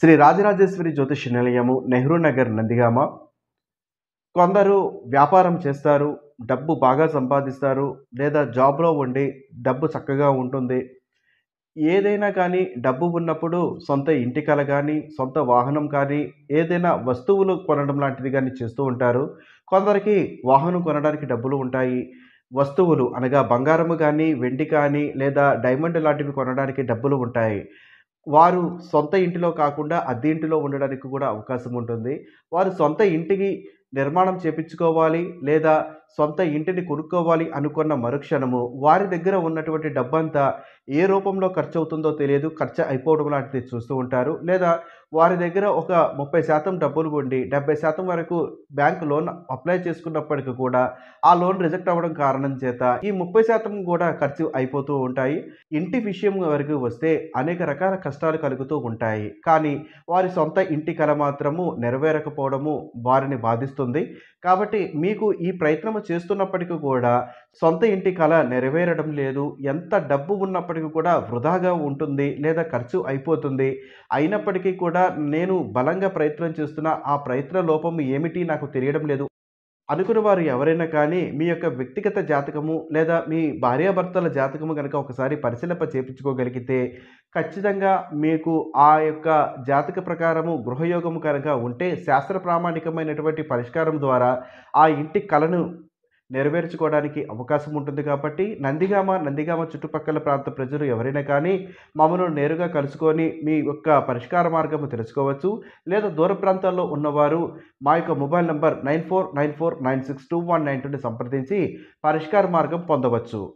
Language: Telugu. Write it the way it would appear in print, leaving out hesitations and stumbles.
శ్రీ రాజరాజేశ్వరి జ్యోతిష నిలయము, నెహ్రూ నగర్, నందిగామ. కొందరు వ్యాపారం చేస్తారు, డబ్బు బాగా సంపాదిస్తారు, లేదా జాబ్‌లో ఉండి డబ్బు చక్కగా ఉంటుంది. ఏదైనా కానీ డబ్బు ఉన్నప్పుడు సొంత ఇంటి కల గానీ, సొంత వాహనం కానీ, ఏదైనా వస్తువులు కొనడం లాంటిది గానీ చేస్తూ ఉంటారు. కొందరికి వాహనం కొనడానికి డబ్బులు ఉంటాయి. వస్తువులు అనగా బంగారము గానీ, వెండి కానీ, లేదా డైమండ్ లాంటివి కొనడానికి డబ్బులు ఉంటాయి. వారు సొంత ఇంటిలో కాకుండా అద్దె ఇంటిలో ఉండడానికి కూడా అవకాశం ఉంటుంది. వారు సొంత ఇంటికి నిర్మాణం చేపించుకోవాలి, లేదా సొంత ఇంటిని కొనుక్కోవాలి అనుకున్న మరుక్షణము వారి దగ్గర ఉన్నటువంటి డబ్బంతా ఏ రూపంలో ఖర్చవుతుందో తెలియదు. ఖర్చు అయిపోవడం లాంటిది చూస్తూ ఉంటారు. లేదా వారి దగ్గర ఒక 30% డబ్బులు ఉండి 70% వరకు బ్యాంక్ లోన్ అప్లై చేసుకున్నప్పటికి కూడా ఆ లోన్ రిజెక్ట్ అవ్వడం కారణం చేత ఈ 30% కూడా ఖర్చు అయిపోతూ ఉంటాయి. ఇంటి విషయం వరకు వస్తే అనేక రకాల కష్టాలు కలుగుతూ ఉంటాయి. కానీ వారి సొంత ఇంటి కల మాత్రము నెరవేరకపోవడము వారిని బాధిస్తుంది. కాబట్టి మీకు ఈ ప్రయత్నము చేస్తున్నప్పటికీ కూడా సొంత ఇంటి కల నెరవేరడం లేదు. ఎంత డబ్బు ఉన్నప్పటికీ కూడా వృధాగా ఉంటుంది, లేదా ఖర్చు అయిపోతుంది. అయినప్పటికీ కూడా నేను బలంగా ప్రయత్నం చేస్తున్నా, ఆ ప్రయత్న లోపం ఏమిటి నాకు తెలియడం లేదు అనుకున్న వారు ఎవరైనా కానీ మీ యొక్క వ్యక్తిగత జాతకము లేదా మీ భార్యాభర్తల జాతకము గనక ఒకసారి పరిశీలింప చేపించుకోగలిగితే ఖచ్చితంగా మీకు ఆ యొక్క జాతక ప్రకారము గృహయోగము కనుక ఉంటే శాస్త్ర ప్రామాణికమైనటువంటి పరిష్కారం ద్వారా ఆ ఇంటి కలను నెరవేర్చుకోవడానికి అవకాశం ఉంటుంది. కాబట్టి నందిగామ చుట్టుపక్కల ప్రాంత ప్రజలు ఎవరైనా కానీ మమ్మల్ని నేరుగా కలుసుకొని మీ యొక్క పరిష్కార మార్గము తెలుసుకోవచ్చు. లేదా దూర ప్రాంతాల్లో ఉన్నవారు మా యొక్క మొబైల్ నంబర్ 9494962192ని సంప్రదించి పరిష్కార మార్గం పొందవచ్చు.